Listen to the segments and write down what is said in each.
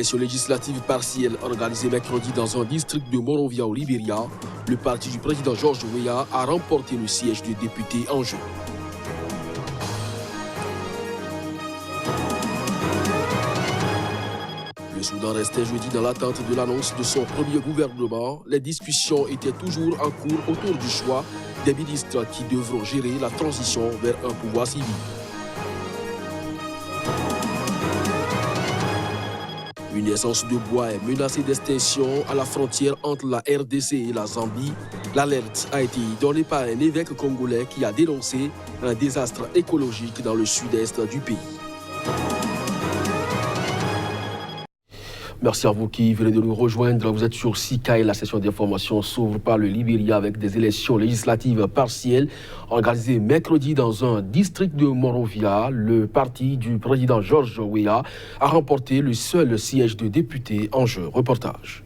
élections législatives partielles organisées mercredi dans un district de Monrovia au Libéria, le parti du président George Weah a remporté le siège de député en jeu. Le Soudan restait jeudi dans l'attente de l'annonce de son premier gouvernement. Les discussions étaient toujours en cours autour du choix des ministres qui devront gérer la transition vers un pouvoir civil. Une essence de bois est menacée d'extinction à la frontière entre la RDC et la Zambie. L'alerte a été donnée par un évêque congolais qui a dénoncé un désastre écologique dans le sud-est du pays. Merci à vous qui venez de nous rejoindre. Vous êtes sur SICA et la session d'information s'ouvre par le Libéria avec des élections législatives partielles organisées mercredi dans un district de Monrovia. Le parti du président George Weah a remporté le seul siège de député en jeu. Reportage.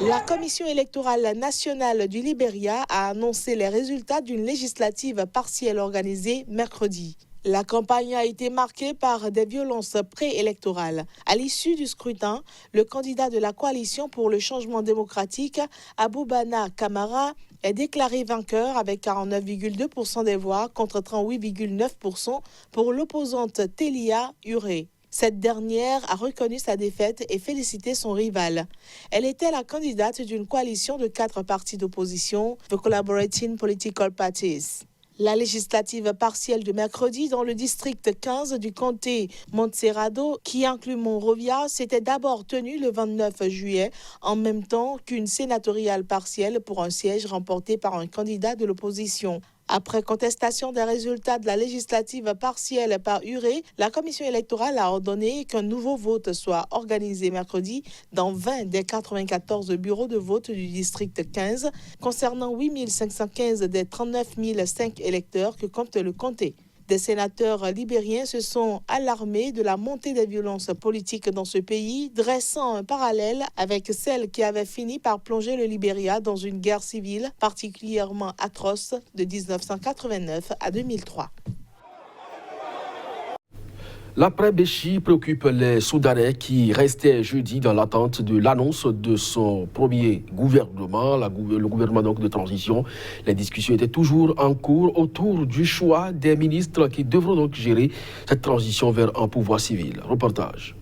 La Commission électorale nationale du Libéria a annoncé les résultats d'une législative partielle organisée mercredi. La campagne a été marquée par des violences préélectorales. À l'issue du scrutin, le candidat de la coalition pour le changement démocratique, Aboubana Kamara, est déclaré vainqueur avec 49,2% des voix contre 38,9% pour l'opposante Telia Uré. Cette dernière a reconnu sa défaite et félicité son rival. Elle était la candidate d'une coalition de 4 partis d'opposition, The Collaborating Political Parties. La législative partielle de mercredi dans le district 15 du comté Montserrado, qui inclut Monrovia, s'était d'abord tenue le 29 juillet, en même temps qu'une sénatoriale partielle pour un siège remporté par un candidat de l'opposition. Après contestation des résultats de la législative partielle par Uré, la commission électorale a ordonné qu'un nouveau vote soit organisé mercredi dans 20 des 94 bureaux de vote du district 15, concernant 8 515 des 39 005 électeurs que compte le comté. Des sénateurs libériens se sont alarmés de la montée des violences politiques dans ce pays, dressant un parallèle avec celle qui avait fini par plonger le Libéria dans une guerre civile particulièrement atroce de 1989 à 2003. L'après-Béchi préoccupe les Soudanais qui restaient jeudi dans l'attente de l'annonce de son premier gouvernement, le gouvernement donc de transition. Les discussions étaient toujours en cours autour du choix des ministres qui devront donc gérer cette transition vers un pouvoir civil. Reportage.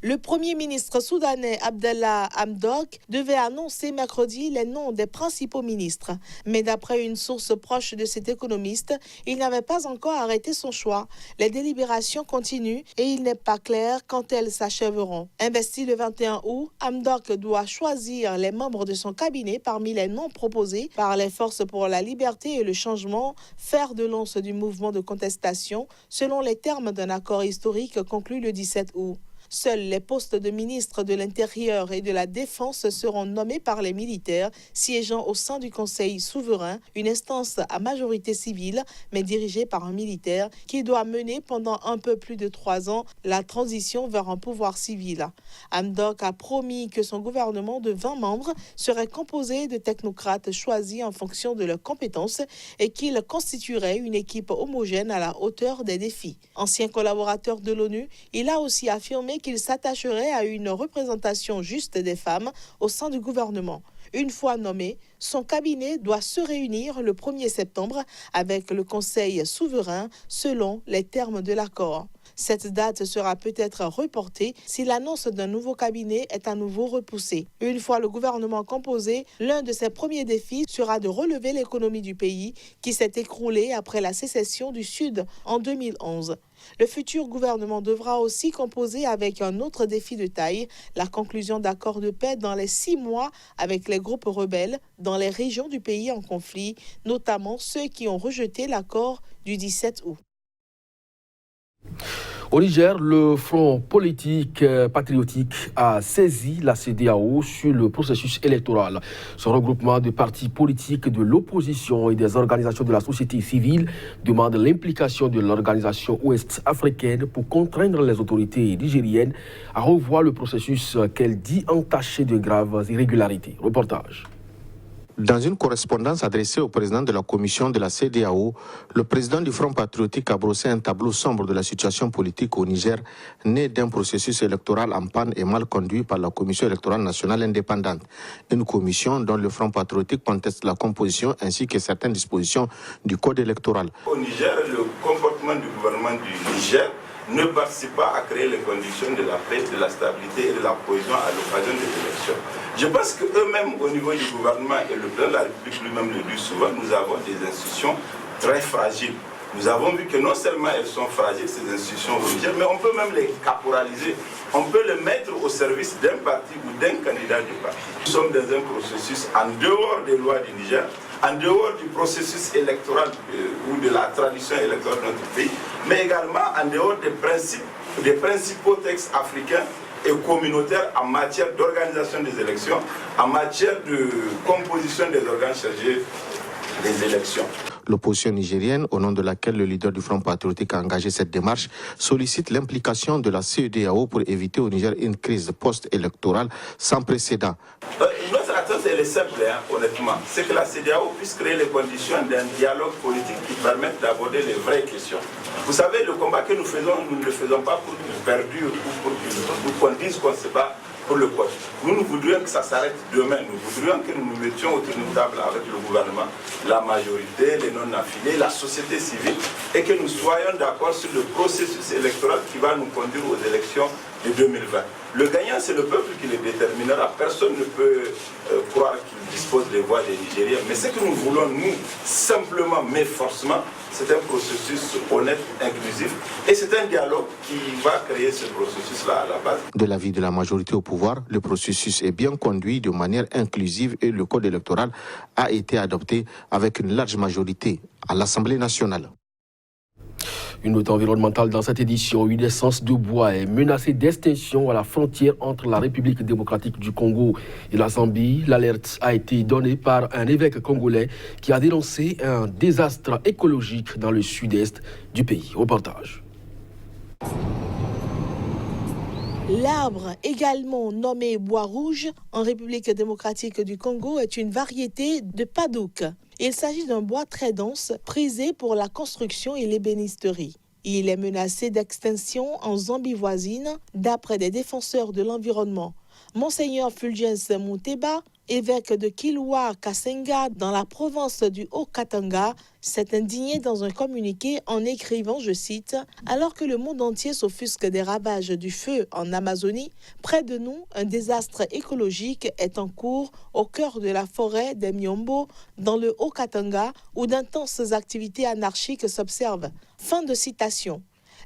Le premier ministre soudanais Abdallah Hamdok devait annoncer mercredi les noms des principaux ministres. Mais d'après une source proche de cet économiste, il n'avait pas encore arrêté son choix. Les délibérations continuent et il n'est pas clair quand elles s'achèveront. Investi le 21 août, Hamdok doit choisir les membres de son cabinet parmi les noms proposés par les forces pour la liberté et le changement, fer de lance du mouvement de contestation, selon les termes d'un accord historique conclu le 17 août. Seuls les postes de ministre de l'Intérieur et de la Défense seront nommés par les militaires siégeant au sein du Conseil souverain, une instance à majorité civile, mais dirigée par un militaire qui doit mener pendant un peu plus de 3 ans la transition vers un pouvoir civil. Hamdok a promis que son gouvernement de 20 membres serait composé de technocrates choisis en fonction de leurs compétences et qu'il constituerait une équipe homogène à la hauteur des défis. Ancien collaborateur de l'ONU, il a aussi affirmé qu'il s'attacherait à une représentation juste des femmes au sein du gouvernement. Une fois nommé, son cabinet doit se réunir le 1er septembre avec le Conseil souverain selon les termes de l'accord. Cette date sera peut-être reportée si l'annonce d'un nouveau cabinet est à nouveau repoussée. Une fois le gouvernement composé, l'un de ses premiers défis sera de relever l'économie du pays qui s'est écroulée après la sécession du Sud en 2011. Le futur gouvernement devra aussi composer avec un autre défi de taille, la conclusion d'accords de paix dans les 6 mois avec les groupes rebelles dans les régions du pays en conflit, notamment ceux qui ont rejeté l'accord du 17 août. Au Niger, le Front politique patriotique a saisi la CEDEAO sur le processus électoral. Ce regroupement de partis politiques de l'opposition et des organisations de la société civile demande l'implication de l'organisation ouest-africaine pour contraindre les autorités nigériennes à revoir le processus qu'elle dit entaché de graves irrégularités. Reportage. Dans une correspondance adressée au président de la commission de la CEDEAO, le président du Front patriotique a brossé un tableau sombre de la situation politique au Niger, né d'un processus électoral en panne et mal conduit par la Commission électorale nationale indépendante. Une commission dont le Front patriotique conteste la composition ainsi que certaines dispositions du code électoral. Au Niger, le comportement du gouvernement du Niger ne participe pas à créer les conditions de la paix, de la stabilité et de la cohésion à l'occasion des élections. Je pense qu'eux-mêmes, au niveau du gouvernement et le président de la République lui-même le dit souvent, nous avons des institutions très fragiles. Nous avons vu que non seulement elles sont fragiles, ces institutions au Niger, mais on peut même les caporaliser. On peut les mettre au service d'un parti ou d'un candidat du parti. Nous sommes dans un processus en dehors des lois du Niger, en dehors du processus électoral ou de la tradition électorale de notre pays, mais également en dehors des principaux textes africains et communautaires en matière d'organisation des élections, en matière de composition des organes chargés des élections. L'opposition nigérienne, au nom de laquelle le leader du Front patriotique a engagé cette démarche, sollicite l'implication de la CEDEAO pour éviter au Niger une crise post-électorale sans précédent. Notre attente, elle est simple, honnêtement. C'est que la CEDEAO puisse créer les conditions d'un dialogue politique qui permette d'aborder les vraies questions. Vous savez, le combat que nous faisons, nous ne le faisons pas pour qu'il perdure ou pour qu'on dise qu'on se bat pour le poste. Nous voudrions que ça s'arrête demain. Nous voudrions que nous nous mettions autour d'une table avec le gouvernement, la majorité, les non-affiliés, la société civile, et que nous soyons d'accord sur le processus électoral qui va nous conduire aux élections de 2020. Le gagnant, c'est le peuple qui le déterminera. Personne ne peut croire qu'il dispose des voix des Nigériens. Mais ce que nous voulons, nous, simplement, mais forcément, c'est un processus honnête, inclusif. Et c'est un dialogue qui va créer ce processus-là à la base. De l'avis de la majorité au pouvoir, le processus est bien conduit de manière inclusive et le code électoral a été adopté avec une large majorité à l'Assemblée nationale. Une note environnementale dans cette édition, une essence de bois est menacée d'extinction à la frontière entre la République démocratique du Congo et la Zambie. L'alerte a été donnée par un évêque congolais qui a dénoncé un désastre écologique dans le sud-est du pays. Reportage. L'arbre, également nommé bois rouge en République démocratique du Congo, est une variété de padouk. Il s'agit d'un bois très dense, prisé pour la construction et l'ébénisterie. Il est menacé d'extinction en Zambie voisine, d'après des défenseurs de l'environnement. Monseigneur Fulgence Mouteba, évêque de Kilwa Kasenga dans la province du Haut-Katanga, s'est indigné dans un communiqué en écrivant, je cite, « Alors que le monde entier s'offusque des ravages du feu en Amazonie, près de nous, un désastre écologique est en cours au cœur de la forêt des Miombo, dans le Haut-Katanga, où d'intenses activités anarchiques s'observent. » Fin de citation.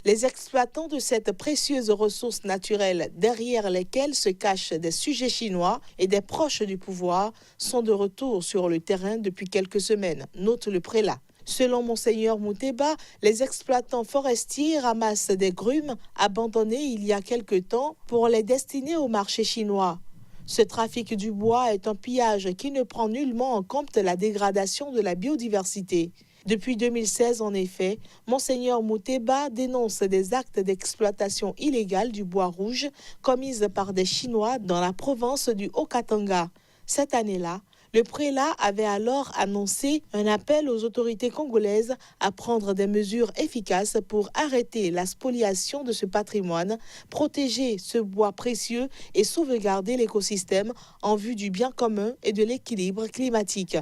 Les exploitants de cette précieuse ressource naturelle, derrière lesquels se cachent des sujets chinois et des proches du pouvoir, sont de retour sur le terrain depuis quelques semaines, note le prélat. Selon Monseigneur Mouteba, les exploitants forestiers ramassent des grumes abandonnées il y a quelque temps pour les destiner au marché chinois. Ce trafic du bois est un pillage qui ne prend nullement en compte la dégradation de la biodiversité. Depuis 2016, en effet, Monseigneur Mouteba dénonce des actes d'exploitation illégale du bois rouge commises par des Chinois dans la province du Haut-Katanga. Cette année-là, le prélat avait alors annoncé un appel aux autorités congolaises à prendre des mesures efficaces pour arrêter la spoliation de ce patrimoine, protéger ce bois précieux et sauvegarder l'écosystème en vue du bien commun et de l'équilibre climatique.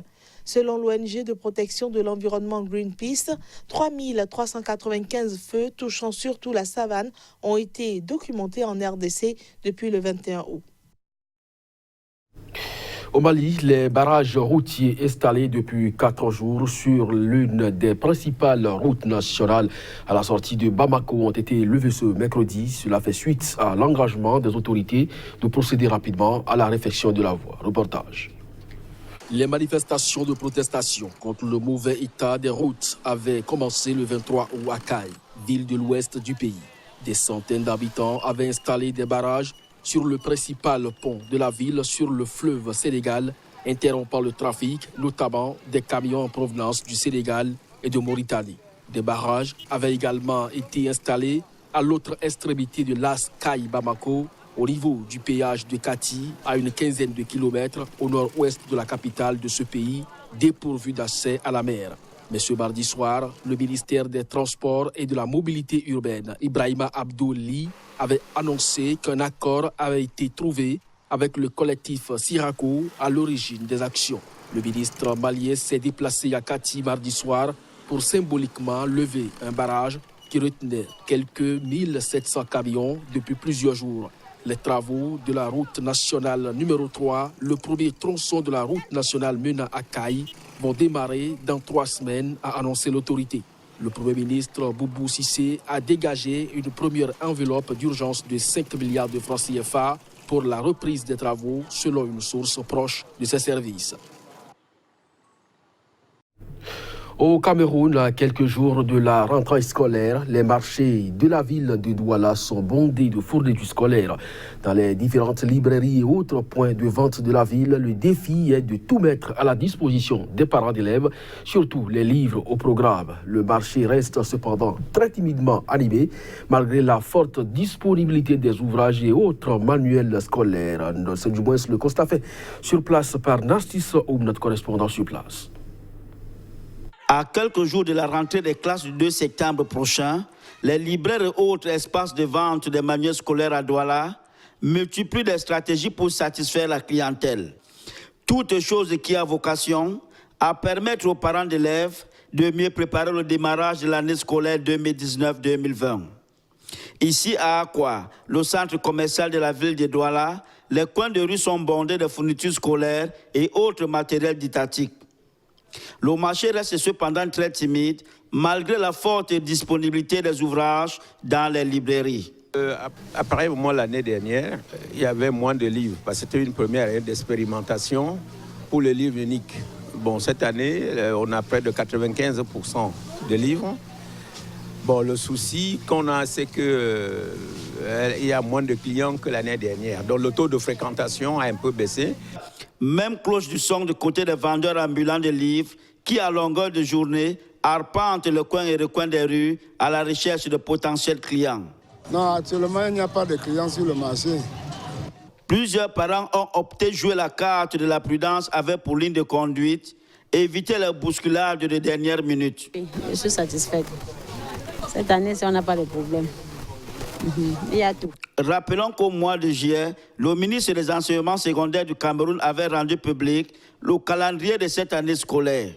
Selon l'ONG de protection de l'environnement Greenpeace, 3395 feux touchant surtout la savane ont été documentés en RDC depuis le 21 août. Au Mali, les barrages routiers installés depuis 4 jours sur l'une des principales routes nationales à la sortie de Bamako ont été levés ce mercredi. Cela fait suite à l'engagement des autorités de procéder rapidement à la réfection de la voie. Reportage. Les manifestations de protestation contre le mauvais état des routes avaient commencé le 23 août à Kaï, ville de l'ouest du pays. Des centaines d'habitants avaient installé des barrages sur le principal pont de la ville sur le fleuve Sénégal, interrompant le trafic, notamment des camions en provenance du Sénégal et de Mauritanie. Des barrages avaient également été installés à l'autre extrémité de l'As Kaï-Bamako, au niveau du péage de Kati, à une quinzaine de kilomètres au nord-ouest de la capitale de ce pays, dépourvu d'accès à la mer. Mais ce mardi soir, le ministère des Transports et de la Mobilité urbaine, Ibrahima Abdouli, avait annoncé qu'un accord avait été trouvé avec le collectif Sirako à l'origine des actions. Le ministre malien s'est déplacé à Kati mardi soir pour symboliquement lever un barrage qui retenait quelques 1700 camions depuis plusieurs jours. Les travaux de la route nationale numéro 3, le premier tronçon de la route nationale menant à Kaï, vont démarrer dans 3 semaines, a annoncé l'autorité. Le Premier ministre Boubou Cissé a dégagé une première enveloppe d'urgence de 5 milliards de francs CFA pour la reprise des travaux, selon une source proche de ses services. Au Cameroun, à quelques jours de la rentrée scolaire, les marchés de la ville de Douala sont bondés de fournitures scolaires. Dans les différentes librairies et autres points de vente de la ville, le défi est de tout mettre à la disposition des parents d'élèves, surtout les livres au programme. Le marché reste cependant très timidement animé, malgré la forte disponibilité des ouvrages et autres manuels scolaires. C'est du moins le constat fait sur place par Narcisse Oum, notre correspondant sur place. À quelques jours de la rentrée des classes du 2 septembre prochain, les libraires et autres espaces de vente des manuels scolaires à Douala multiplient des stratégies pour satisfaire la clientèle. Toute chose qui a vocation à permettre aux parents d'élèves de mieux préparer le démarrage de l'année scolaire 2019-2020. Ici à Akwa, le centre commercial de la ville de Douala, les coins de rue sont bondés de fournitures scolaires et autres matériels didactiques. Le marché reste cependant très timide, malgré la forte disponibilité des ouvrages dans les librairies. Apparemment, l'année dernière, il y avait moins de livres, parce que c'était une première année d'expérimentation pour le livre unique. Bon, cette année, on a près de 95% de livres. Bon, le souci qu'on a, c'est qu'il y a moins de clients que l'année dernière. Donc, le taux de fréquentation a un peu baissé. Même cloche du son du côté des vendeurs ambulants de livres qui, à longueur de journée, arpentent le coin et recoin des rues à la recherche de potentiels clients. Non, actuellement, il n'y a pas de clients sur le marché. Plusieurs parents ont opté jouer la carte de la prudence avec pour ligne de conduite, éviter les bousculades de dernière minute. Je suis satisfaite. Cette année, on n'a pas de problème. Il y a tout. Rappelons qu'au mois de juillet, le ministre des Enseignements secondaires du Cameroun avait rendu public le calendrier de cette année scolaire.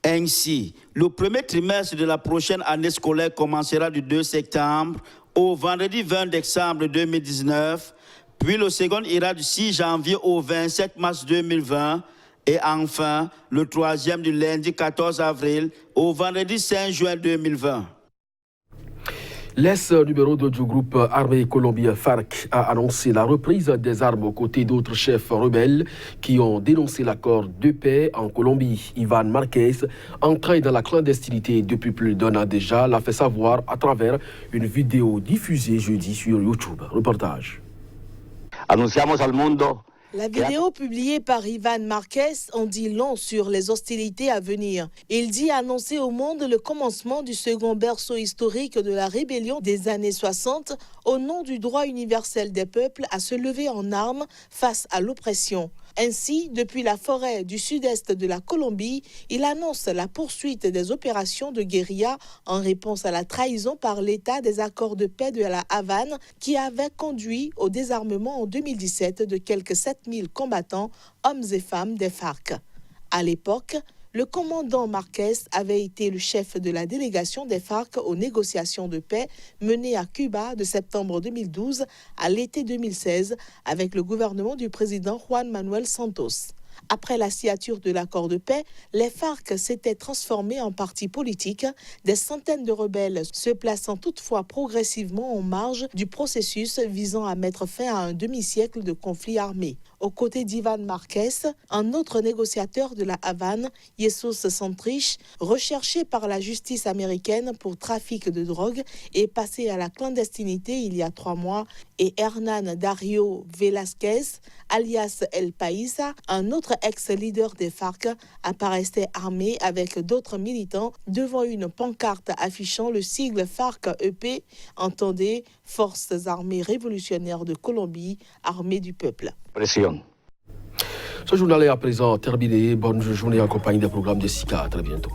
Ainsi, le premier trimestre de la prochaine année scolaire commencera du 2 septembre au vendredi 20 décembre 2019, puis le second ira du 6 janvier au 27 mars 2020 et enfin le troisième du lundi 14 avril au vendredi 5 juin 2020. L'ex-numéro 2 du groupe armé colombien FARC a annoncé la reprise des armes aux côtés d'autres chefs rebelles qui ont dénoncé l'accord de paix en Colombie. Iván Márquez, entré dans la clandestinité depuis plus d'1 an déjà, l'a fait savoir à travers une vidéo diffusée jeudi sur YouTube. Reportage. Anunciamos al mundo. La vidéo publiée par Iván Márquez en dit long sur les hostilités à venir. Il dit annoncer au monde le commencement du second berceau historique de la rébellion des années 60 au nom du droit universel des peuples à se lever en armes face à l'oppression. Ainsi, depuis la forêt du sud-est de la Colombie, il annonce la poursuite des opérations de guérilla en réponse à la trahison par l'État des accords de paix de la Havane qui avait conduit au désarmement en 2017 de quelques 7000 combattants, hommes et femmes des FARC. À l'époque, le commandant Márquez avait été le chef de la délégation des FARC aux négociations de paix menées à Cuba de septembre 2012 à l'été 2016 avec le gouvernement du président Juan Manuel Santos. Après la signature de l'accord de paix, les FARC s'étaient transformés en parti politique, des centaines de rebelles se plaçant toutefois progressivement en marge du processus visant à mettre fin à un demi-siècle de conflit armé. Aux côtés d'Iván Márquez, un autre négociateur de la Havane, Jesús Santrich, recherché par la justice américaine pour trafic de drogue et passé à la clandestinité il y a 3 mois, et Hernan Dario Velasquez, alias El Paisa, un autre ex-leader des FARC, apparaissait armé avec d'autres militants devant une pancarte affichant le sigle FARC-EP, entendez Forces armées révolutionnaires de Colombie, armée du peuple. Presión. Ce journal est à présent terminé. Bonne journée en compagnie des programmes de SICA. À très bientôt.